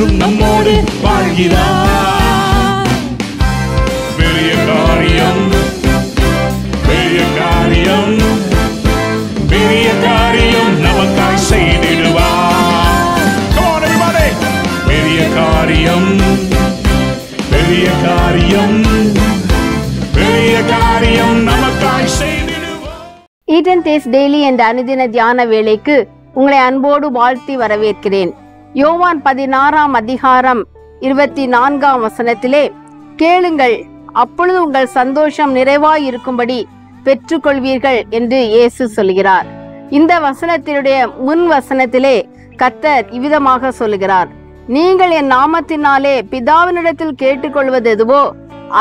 என்றும் நம்மோடு வாழ்கிறார். பெரிய காரியம், பெரிய காரியம், பெரிய காரியம் நமக்காய் செய்திடுவார். Come on everybody. பெரிய காரியம், பெரிய காரியம், பெரிய காரியம் நமக்காய் செய்திடுவார். ஈட் அண்ட் டேஸ்ட் டெய்லி என்ற அனுதின தியான வேளைக்கு உங்களை அன்போடு வாழ்த்தி வரவேற்கிறேன். யோவான் 16ஆம் அதிகாரம் 24ஆம் வசனத்திலே, கேளுங்கள், அப்பொழுது உங்கள் சந்தோஷம் நிறைவாய் இருக்கும்படி பெற்றுக்கொள்வீர்கள் என்று இயேசு சொல்கிறார். இந்த வசனத்தினுடைய முன் வசனத்திலே கர்த்தர் இவ்விதமாக சொல்கிறார், நீங்கள் என் நாமத்தினாலே பிதாவினிடத்தில் கேட்டுக்கொள்வது எதுவோ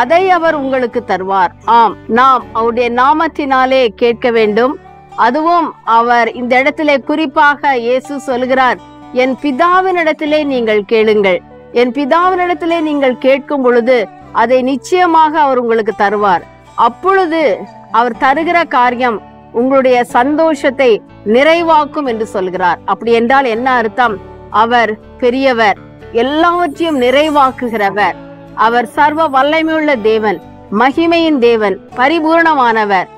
அதை அவர் உங்களுக்கு தருவார். ஆம், நாம் அவருடைய நாமத்தினாலே கேட்க வேண்டும். அதுவும் அவர் இந்த இடத்திலே குறிப்பாக இயேசு சொல்கிறார், என் பிதாவினிடத்திலே நீங்கள் கேளுங்கள். என் பிதாவினிடத்திலே நீங்கள் கேட்கும் பொழுது அதை நிச்சயமாக அவர் உங்களுக்கு தருவார். அப்பொழுது அவர் தருகிற காரியம் உங்களுடைய சந்தோஷத்தை நிறைவாக்கும் என்று சொல்கிறார். அப்படி என்றால் என்ன அர்த்தம்? அவர் பெரியவர், எல்லாவற்றையும் நிறைவாக்குகிறவர். அவர் சர்வ வல்லமையுள்ள தேவன், மகிமையின் தேவன், பரிபூர்ணமானவர்.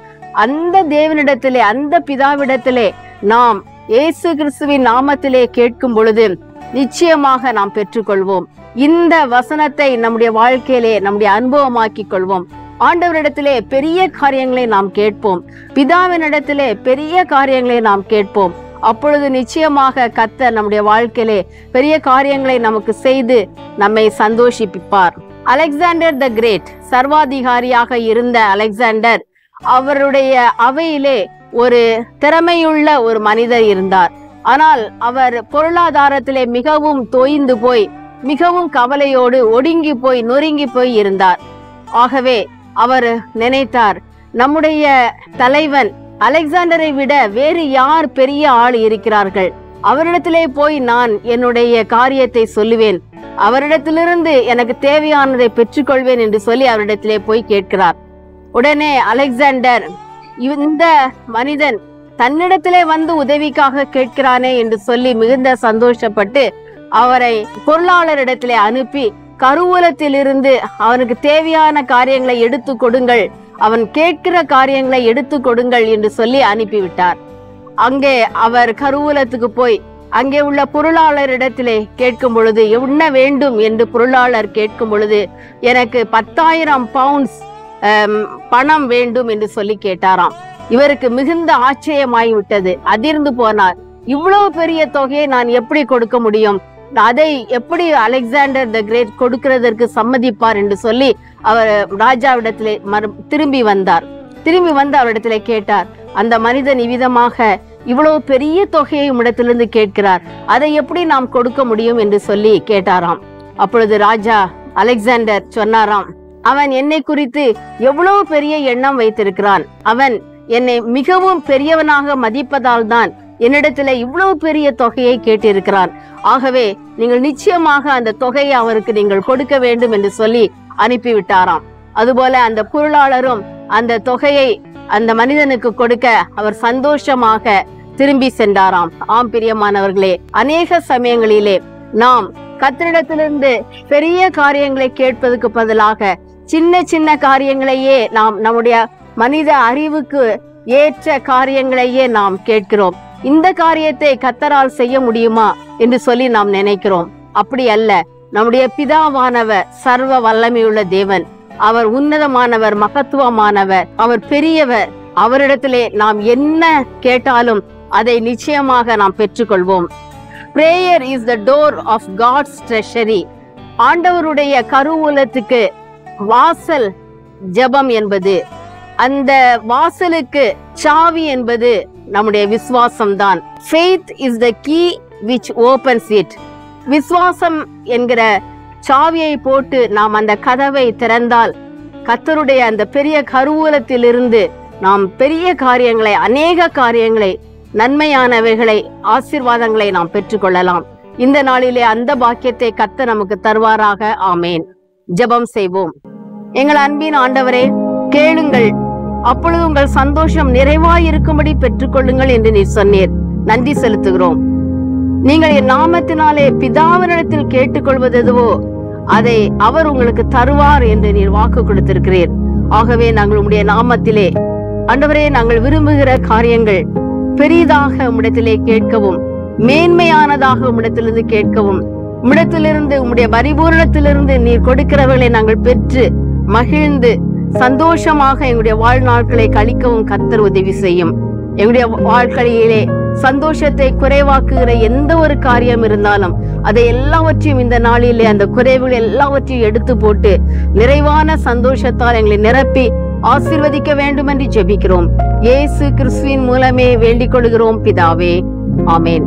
அந்த தேவனிடத்திலே, அந்த பிதாவிடத்திலே நாம் இயேசு கிறிஸ்துவின் நாமத்திலே கேட்கும் பொழுது நிச்சயமாக நாம் பெற்றுக்கொள்வோம். இந்த வசனத்தை நம்முடைய வாழ்க்கையிலே நம்முடைய அனுபவமாக்கிக் கொள்வோம். ஆண்டவரிடத்திலே பெரிய காரியங்களை நாம் கேட்போம். பிதாவினிடத்திலே பெரிய காரியங்களை நாம் கேட்போம். அப்பொழுது நிச்சயமாக கர்த்தர் நம்முடைய வாழ்க்கையிலே பெரிய காரியங்களை நமக்கு செய்து நம்மை சந்தோஷிப்பார். அலெக்சாண்டர் த கிரேட், சர்வாதிகாரியாக இருந்த அலெக்சாண்டர், அவருடைய அவையிலே ஒரு திறமையுள்ள ஒரு மனிதர் இருந்தார். ஆனால் அவர் பொருளாதாரத்திலே மிகவும் தோய்ந்து போய், மிகவும் கவலையோடு ஒடுங்கி போய், நொறுங்கி போய் இருந்தார். ஆகவே அவர் நினைத்தார், நம்முடைய தலைவன் அலெக்சாண்டரை விட வேறு யார் பெரிய ஆள் இருக்கிறார்கள்? அவரிடத்திலே போய் நான் என்னுடைய காரியத்தை சொல்லுவேன், அவரிடத்திலிருந்து எனக்கு தேவையானதை பெற்றுக்கொள்வேன் என்று சொல்லி அவரிடத்திலே போய் கேட்கிறார். உடனே அலெக்சாண்டர், இந்த மனிதன் தன்னிடத்திலே வந்து உதவிக்காக கேட்கிறானே என்று சொல்லி மிகுந்த சந்தோஷப்பட்டு அவரை பொருளாளரிடத்திலே அனுப்பி, கருவூலத்திலிருந்து அவனுக்கு தேவையான காரியங்களை எடுத்து கொடுங்கள், அவன் கேட்கிற காரியங்களை எடுத்து கொடுங்கள் என்று சொல்லி அனுப்பிவிட்டார். அங்கே அவர் கருவூலத்துக்கு போய் அங்கே உள்ள பொருளாளரிடத்திலே கேட்கும் பொழுது, என்ன வேண்டும் என்று பொருளாளர் கேட்கும் பொழுது, எனக்கு 10,000 பவுண்ட்ஸ் பணம் வேண்டும் என்று சொல்லி கேட்டாராம். இவருக்கு மிகுந்த ஆச்சரியமாகிவிட்டது, அதிர்ந்து போனார். இவ்வளவு பெரிய தொகையை நான் எப்படி கொடுக்க முடியும்? அதை எப்படி அலெக்சாண்டர் த கிரேட் கொடுக்கிறதற்கு சம்மதிப்பார் என்று சொல்லி அவர் ராஜாவிடத்திலே திரும்பி வந்தார். திரும்பி வந்து அவரிடத்திலே கேட்டார், அந்த மனிதன் இவ்விதமாக இவ்வளவு பெரிய தொகையை உம்மிடத்திலிருந்து கேட்கிறார், அதை எப்படி நாம் கொடுக்க முடியும் என்று சொல்லி கேட்டாராம். அப்பொழுது ராஜா அலெக்சாண்டர் சொன்னாராம், அவன் என்னை குறித்து எவ்வளவு பெரிய எண்ணம் வைத்திருக்கிறான், அவன் என்னை மிகவும் பெரியவனாக மதிப்பதால் தான் என்னிடத்துல இவ்வளவு பெரிய தொகையை கேட்டிருக்கிறான். ஆகவே நீங்கள் நிச்சயமாக அந்த தொகையை அவருக்கு நீங்கள் கொடுக்க வேண்டும் என்று சொல்லி அனுப்பிவிட்டாராம். அதுபோல அந்த பொருளாளரும் அந்த தொகையை அந்த மனிதனுக்கு கொடுக்க அவர் சந்தோஷமாக திரும்பி சென்றாராம். ஆம் பிரியமானவர்களே, அநேக சமயங்களிலே நாம் கர்த்தரிடத்திலிருந்து பெரிய காரியங்களை கேட்பதற்கு பதிலாக சின்ன சின்ன காரியங்களையே நாம் நம்முடைய மனித அறிவுக்கு ஏற்ற காரியங்களையே நாம் கேட்கிறோம். இந்த காரியத்தை கர்த்தரால் செய்ய முடியுமா என்று சொல்லி நாம் நினைக்கிறோம். அப்படி அல்ல. நம்முடைய பிதாவானவர் சர்வ வல்லமையுள்ள தேவன், அவர் உன்னதமானவர், மகத்துவமானவர், அவர் பெரியவர். அவரிடத்திலே நாம் என்ன கேட்டாலும் அதை நிச்சயமாக நாம் பெற்றுக்கொள்வோம். Prayer is the door of God's treasury. ஆண்டவருடைய கருவூலத்துக்கு வாசல் ஜெபம் என்பது, அந்த வாசலுக்கு சாவி என்பது நம்முடைய விசுவாசம் தான். Faith is the key which opens it. விசுவாசம் என்கிற சாவியை போட்டு நாம் அந்த கதவை திறந்தால் கர்த்தருடைய அந்த பெரிய கருவூலத்திலிருந்து நாம் பெரிய காரியங்களை, அநேக காரியங்களை, நன்மையானவைகளை, ஆசீர்வாதங்களை நாம் பெற்றுக்கொள்ளலாம். இந்த நாளிலே அந்த பாக்கியத்தை கர்த்தர் நமக்கு தருவாராக. ஆமேன். ஜெபம் செய்வோம். எங்கள் அன்பின் ஆண்டவரே, கேளுங்கள், அப்பொழுது உங்கள் சந்தோஷம் நிறைவாய் இருக்கும்படி பெற்றுக்கொள்ளுங்கள் என்று நீர் சொன்னீர். நன்றி செலுத்துகிறோம். நீங்கள் என் நாமத்தினாலே பிதாவினிடத்தில் கேட்டுக்கொள்வது எதுவோ அதை அவர் உங்களுக்கு தருவார் என்று நீர் வாக்கு கொடுத்திருக்கிறீர். ஆகவே நாங்கள் உம்முடைய நாமத்திலே ஆண்டவரே, நாங்கள் விரும்புகிற காரியங்கள் பெரிதாக உம்மிடத்திலே கேட்கவும், மேன்மையானதாக உம்மிடத்திலிருந்து கேட்கவும், உம்மிடத்திலிருந்து உம்முடைய பரிபூரணத்திலிருந்து நீர் கொடுக்கிறவர்களை நாங்கள் பெற்று மகிழ்ந்து சந்தோஷமாக எங்களுடைய வாழ்நாட்களை கழிக்கவும் கர்த்தர் உதவி செய்யும். எங்களுடைய வாழ்க்கையிலே சந்தோஷத்தை குறைவாக்குகிற எந்த ஒரு காரியம் இருந்தாலும் அதை எல்லாவற்றையும் இந்த நாளிலே அந்த குறைவுகள் எல்லாவற்றையும் எடுத்து போட்டு நிறைவான சந்தோஷத்தால் எங்களை நிரப்பி ஆசீர்வதிக்க வேண்டும் என்று ஜெபிக்கிறோம். இயேசு கிறிஸ்துவின் மூலமே வேண்டிக் கொள்கிறோம் பிதாவே. ஆமென்.